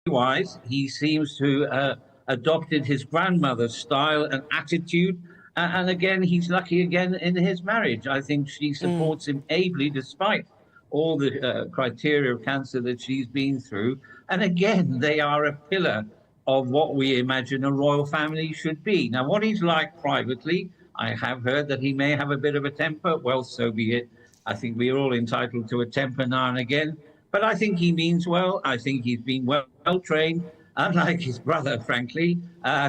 wise. He seems to adopted his grandmother's style and attitude. And again, he's lucky again in his marriage. I think she supports him ably despite all the criteria of cancer that she's been through. And again, they are a pillar of what we imagine a royal family should be. Now, what he's like privately, I have heard that he may have a bit of a temper. Well, so be it. I think we're all entitled to a temper now and again. But I think he means well. I think he's been well trained, unlike his brother, frankly,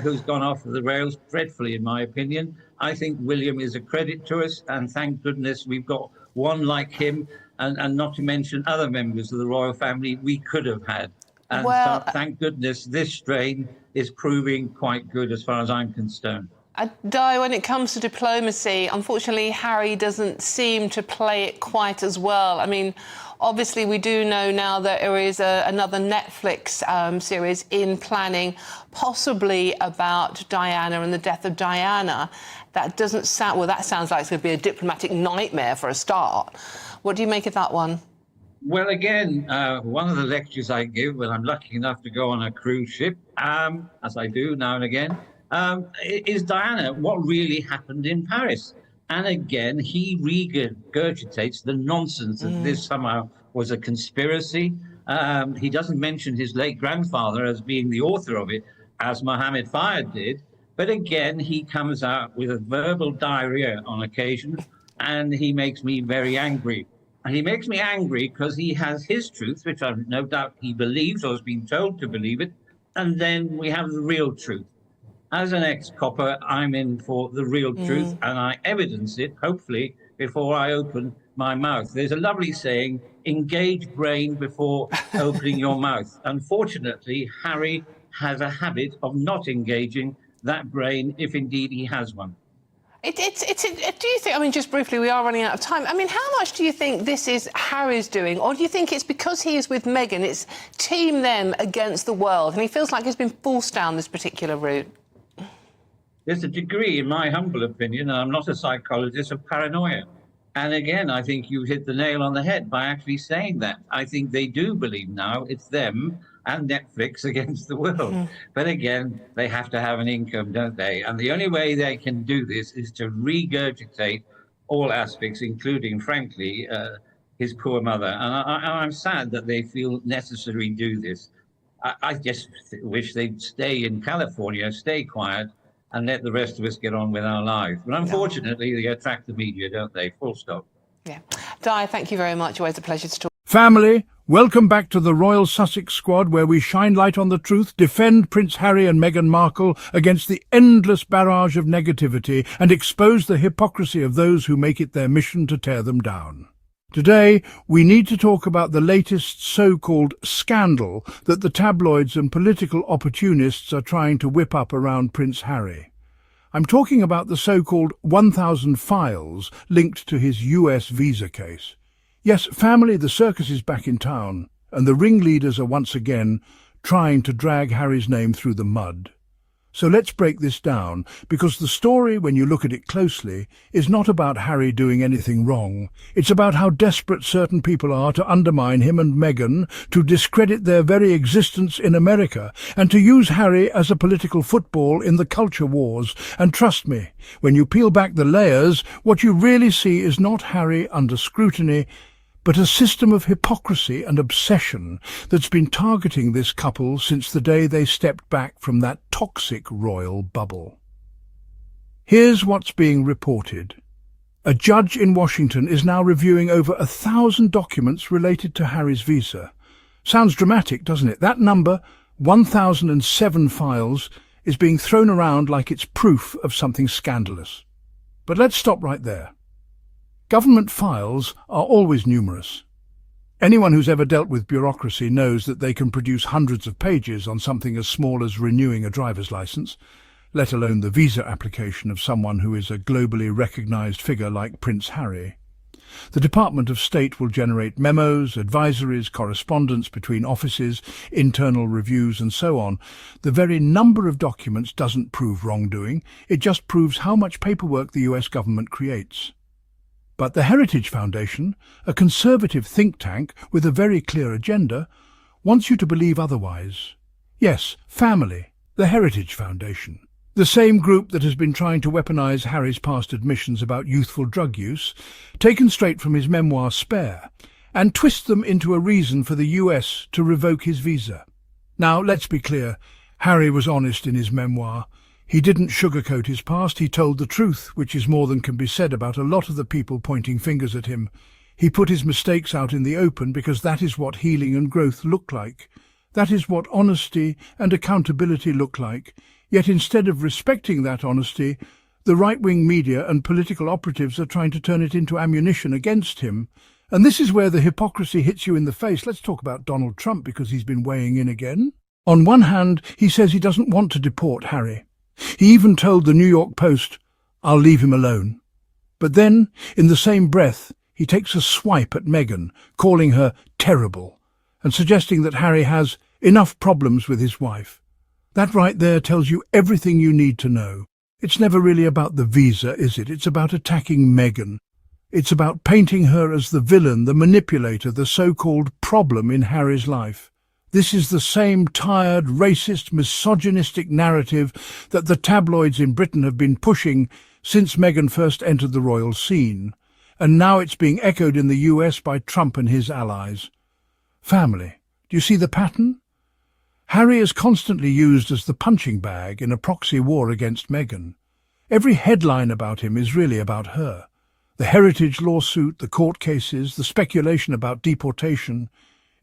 who's gone off the rails dreadfully, in my opinion. I think William is a credit to us, and thank goodness we've got one like him, and not to mention other members of the royal family we could have had. And Well, thank goodness this strain is proving quite good as far as I'm concerned. Di, when it comes to diplomacy, unfortunately, Harry doesn't seem to play it quite as well. I mean, obviously, we do know now that there is another Netflix series in planning, possibly about Diana and the death of Diana. That doesn't sound... Well, that sounds like it's going to be a diplomatic nightmare for a start. What do you make of that one? Well, again, one of the lectures I give when I'm lucky enough to go on a cruise ship, as I do now and again, is Diana, what really happened in Paris? And again, he regurgitates the nonsense that this somehow was a conspiracy. He doesn't mention his late grandfather as being the author of it, as Mohammed Fayed did. But again, he comes out with a verbal diarrhea on occasion, and he makes me very angry. And he makes me angry because he has his truth, which I've no doubt he believes or has been told to believe it. And then we have the real truth. As an ex-copper, I'm in for the real truth, and I evidence it, hopefully, before I open my mouth. There's a lovely saying, engage brain before opening your mouth. Unfortunately, Harry has a habit of not engaging that brain, if indeed he has one. Do you think, I mean, just briefly, we are running out of time. I mean, how much do you think this is Harry's doing? Or do you think it's because he is with Meghan, it's team them against the world, and he feels like he's been forced down this particular route? There's a degree, in my humble opinion, and I'm not a psychologist, of paranoia. And again, I think you hit the nail on the head by actually saying that. I think they do believe now it's them and Netflix against the world. But again, they have to have an income, don't they? And the only way they can do this is to regurgitate all aspects, including, frankly, his poor mother. And I'm sad that they feel necessary to do this. I just wish they'd stay in California, stay quiet, and let the rest of us get on with our lives. But unfortunately, they attract the media, don't they? Full stop. Yeah. Di, thank you very much. Always a pleasure to talk. Family, welcome back to the Royal Sussex Squad, where we shine light on the truth, defend Prince Harry and Meghan Markle against the endless barrage of negativity, and expose the hypocrisy of those who make it their mission to tear them down. Today, we need to talk about the latest so-called scandal that the tabloids and political opportunists are trying to whip up around Prince Harry. I'm talking about the so-called 1,000 files linked to his US visa case. Yes, family, the circus is back in town, and the ringleaders are once again trying to drag Harry's name through the mud. So let's break this down, because the story, when you look at it closely, is not about Harry doing anything wrong. It's about how desperate certain people are to undermine him and Meghan, to discredit their very existence in America, and to use Harry as a political football in the culture wars. And trust me, when you peel back the layers, what you really see is not Harry under scrutiny, but a system of hypocrisy and obsession that's been targeting this couple since the day they stepped back from that toxic royal bubble. Here's what's being reported. A judge in Washington is now reviewing over 1,000 documents related to Harry's visa. Sounds dramatic, doesn't it? That number, 1,007 files, is being thrown around like it's proof of something scandalous. But let's stop right there. Government files are always numerous. Anyone who's ever dealt with bureaucracy knows that they can produce hundreds of pages on something as small as renewing a driver's license, let alone the visa application of someone who is a globally recognized figure like Prince Harry. The Department of State will generate memos, advisories, correspondence between offices, internal reviews, and so on. The very number of documents doesn't prove wrongdoing, it just proves how much paperwork the US government creates. But the Heritage Foundation, a conservative think tank with a very clear agenda, wants you to believe otherwise. Yes, family, the Heritage Foundation. The same group that has been trying to weaponize Harry's past admissions about youthful drug use, taken straight from his memoir Spare, and twist them into a reason for the US to revoke his visa. Now, let's be clear, Harry was honest in his memoir. He didn't sugarcoat his past, he told the truth, which is more than can be said about a lot of the people pointing fingers at him. He put his mistakes out in the open because that is what healing and growth look like. That is what honesty and accountability look like. Yet instead of respecting that honesty, the right-wing media and political operatives are trying to turn it into ammunition against him. And this is where the hypocrisy hits you in the face. Let's talk about Donald Trump because he's been weighing in again. On one hand, he says he doesn't want to deport Harry. He even told the New York Post, "I'll leave him alone." But then, in the same breath, he takes a swipe at Meghan, calling her terrible, and suggesting that Harry has enough problems with his wife. That right there tells you everything you need to know. It's never really about the visa, is it? It's about attacking Meghan. It's about painting her as the villain, the manipulator, the so-called problem in Harry's life. This is the same tired, racist, misogynistic narrative that the tabloids in Britain have been pushing since Meghan first entered the royal scene, and now it's being echoed in the US by Trump and his allies. Family. Do you see the pattern? Harry is constantly used as the punching bag in a proxy war against Meghan. Every headline about him is really about her. The heritage lawsuit, the court cases, the speculation about deportation,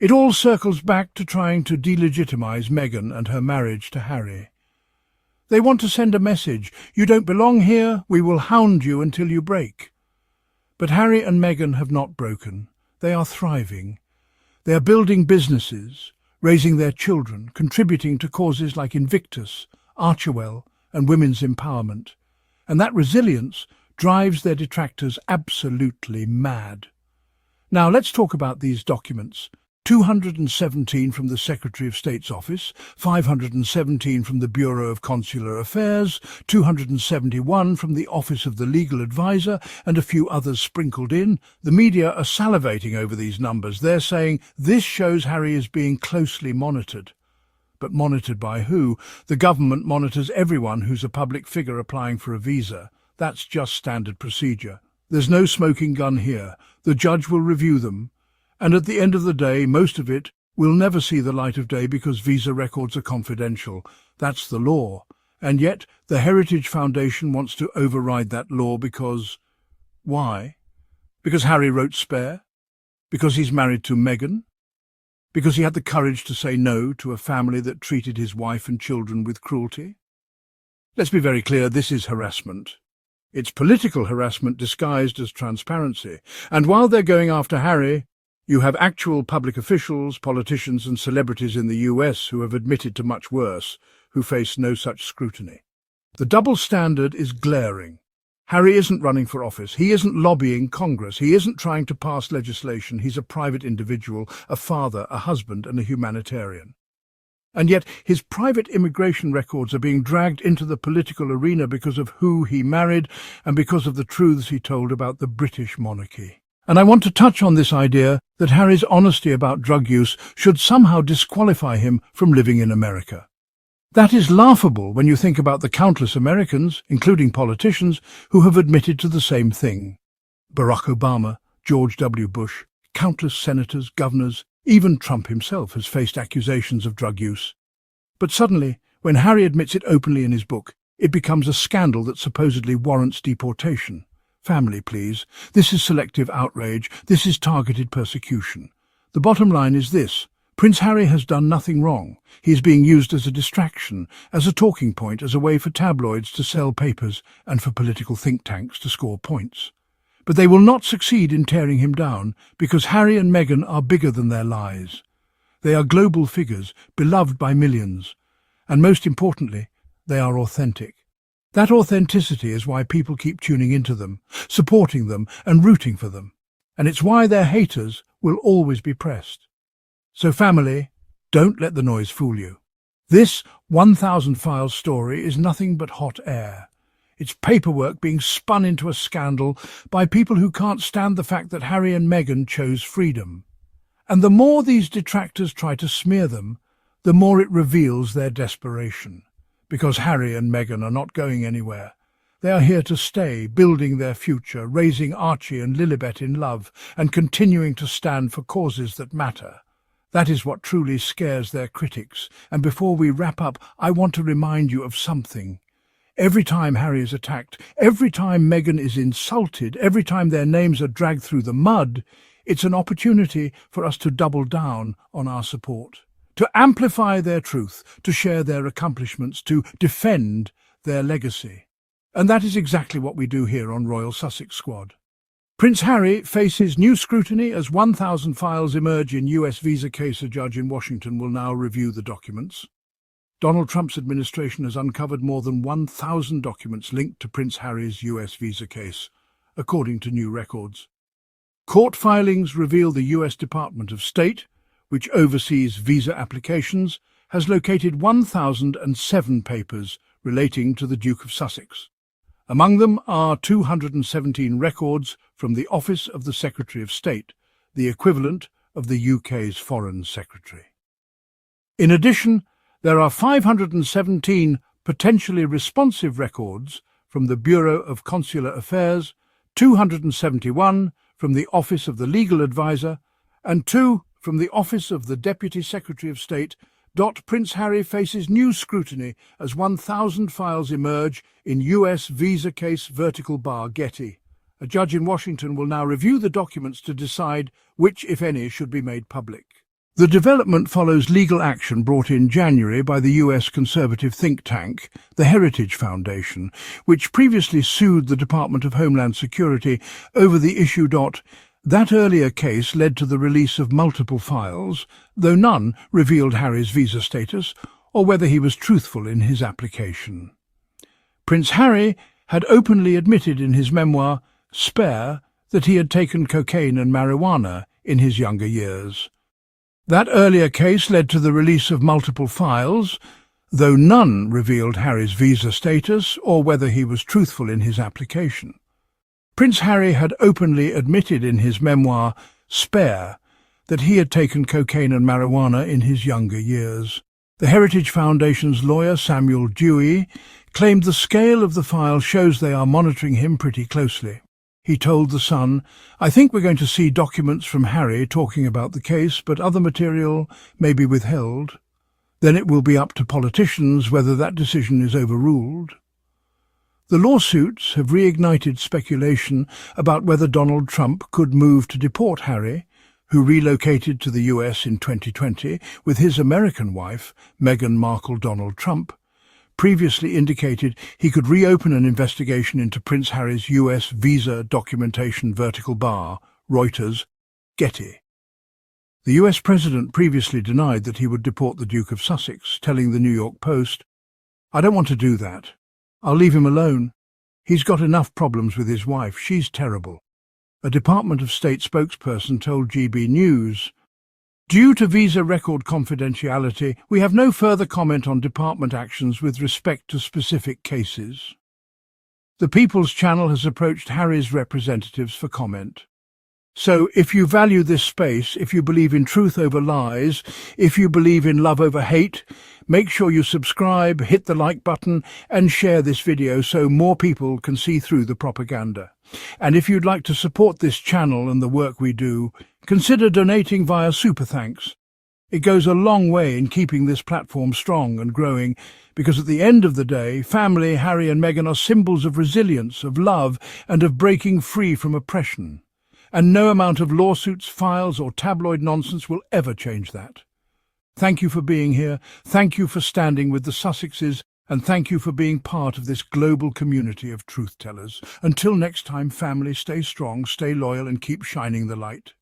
it all circles back to trying to delegitimize Meghan and her marriage to Harry. They want to send a message: you don't belong here, we will hound you until you break. But Harry and Meghan have not broken. They are thriving. They are building businesses, raising their children, contributing to causes like Invictus, Archewell, and women's empowerment. And that resilience drives their detractors absolutely mad. Now let's talk about these documents. 217 from the Secretary of State's office, 517 from the Bureau of Consular Affairs, 271 from the Office of the Legal Advisor, and a few others sprinkled in. The media are salivating over these numbers. They're saying this shows Harry is being closely monitored. But monitored by who? The government monitors everyone who's a public figure applying for a visa. That's just standard procedure. There's no smoking gun here. The judge will review them. And at the end of the day, most of it will never see the light of day because visa records are confidential. That's the law. And yet, the Heritage Foundation wants to override that law because... why? Because Harry wrote Spare? Because he's married to Meghan? Because he had the courage to say no to a family that treated his wife and children with cruelty? Let's be very clear, this is harassment. It's political harassment disguised as transparency. And while they're going after Harry, you have actual public officials, politicians and celebrities in the US who have admitted to much worse, who face no such scrutiny. The double standard is glaring. Harry isn't running for office. He isn't lobbying Congress. He isn't trying to pass legislation. He's a private individual, a father, a husband and a humanitarian. And yet his private immigration records are being dragged into the political arena because of who he married and because of the truths he told about the British monarchy. And I want to touch on this idea that Harry's honesty about drug use should somehow disqualify him from living in America. That is laughable when you think about the countless Americans, including politicians, who have admitted to the same thing. Barack Obama, George W. Bush, countless senators, governors, even Trump himself has faced accusations of drug use. But suddenly, when Harry admits it openly in his book, it becomes a scandal that supposedly warrants deportation. Family, please. This is selective outrage. This is targeted persecution. The bottom line is this. Prince Harry has done nothing wrong. He is being used as a distraction, as a talking point, as a way for tabloids to sell papers and for political think tanks to score points. But they will not succeed in tearing him down because Harry and Meghan are bigger than their lies. They are global figures, beloved by millions. And most importantly, they are authentic. That authenticity is why people keep tuning into them, supporting them and rooting for them. And it's why their haters will always be pressed. So family, don't let the noise fool you. This 1,000 files story is nothing but hot air. It's paperwork being spun into a scandal by people who can't stand the fact that Harry and Meghan chose freedom. And the more these detractors try to smear them, the more it reveals their desperation. Because Harry and Meghan are not going anywhere. They are here to stay, building their future, raising Archie and Lilibet in love, and continuing to stand for causes that matter. That is what truly scares their critics. And before we wrap up, I want to remind you of something. Every time Harry is attacked, every time Meghan is insulted, every time their names are dragged through the mud, it's an opportunity for us to double down on our support, to amplify their truth, to share their accomplishments, to defend their legacy. And that is exactly what we do here on Royal Sussex Squad. Prince Harry faces new scrutiny as 1,000 files emerge in US visa case. A judge in Washington will now review the documents. Donald Trump's administration has uncovered more than 1,000 documents linked to Prince Harry's US visa case, according to new records. Court filings reveal the US Department of State, which oversees visa applications, has located 1,007 papers relating to the Duke of Sussex. Among them are 217 records from the Office of the Secretary of State, the equivalent of the UK's Foreign Secretary. In addition, there are 517 potentially responsive records from the Bureau of Consular Affairs, 271 from the Office of the Legal Advisor, and 2 from the Office of the Deputy Secretary of State. Prince Harry faces new scrutiny as 1,000 files emerge in US visa case. Vertical bar Getty. A judge in Washington will now review the documents to decide which, if any, should be made public. The development follows legal action brought in January by the US conservative think tank, the Heritage Foundation, which previously sued the Department of Homeland Security over the issue. That earlier case led to the release of multiple files, though none revealed Harry's visa status or whether he was truthful in his application. Prince Harry had openly admitted in his memoir, Spare, that he had taken cocaine and marijuana in his younger years. That earlier case led to the release of multiple files, though none revealed Harry's visa status or whether he was truthful in his application. Prince Harry had openly admitted in his memoir, Spare, that he had taken cocaine and marijuana in his younger years. The Heritage Foundation's lawyer, Samuel Dewey, claimed the scale of the file shows they are monitoring him pretty closely. He told The Sun, "I think we're going to see documents from Harry talking about the case, but other material may be withheld. Then it will be up to politicians whether that decision is overruled." The lawsuits have reignited speculation about whether Donald Trump could move to deport Harry, who relocated to the US in 2020 with his American wife, Meghan Markle. Donald Trump previously indicated he could reopen an investigation into Prince Harry's US visa documentation. Vertical bar, Reuters, Getty. The US president previously denied that he would deport the Duke of Sussex, telling the New York Post, "I don't want to do that. I'll leave him alone. He's got enough problems with his wife. She's terrible." A Department of State spokesperson told GB News, "Due to visa record confidentiality, we have no further comment on department actions with respect to specific cases." The People's Channel has approached Harry's representatives for comment. So if you value this space, if you believe in truth over lies, if you believe in love over hate, make sure you subscribe, hit the like button and share this video so more people can see through the propaganda. And if you'd like to support this channel and the work we do, consider donating via Super Thanks. It goes a long way in keeping this platform strong and growing, because at the end of the day, family, Harry and Meghan are symbols of resilience, of love and of breaking free from oppression. And no amount of lawsuits, files or tabloid nonsense will ever change that. Thank you for being here, thank you for standing with the Sussexes, and thank you for being part of this global community of truth-tellers. Until next time, family, stay strong, stay loyal and keep shining the light.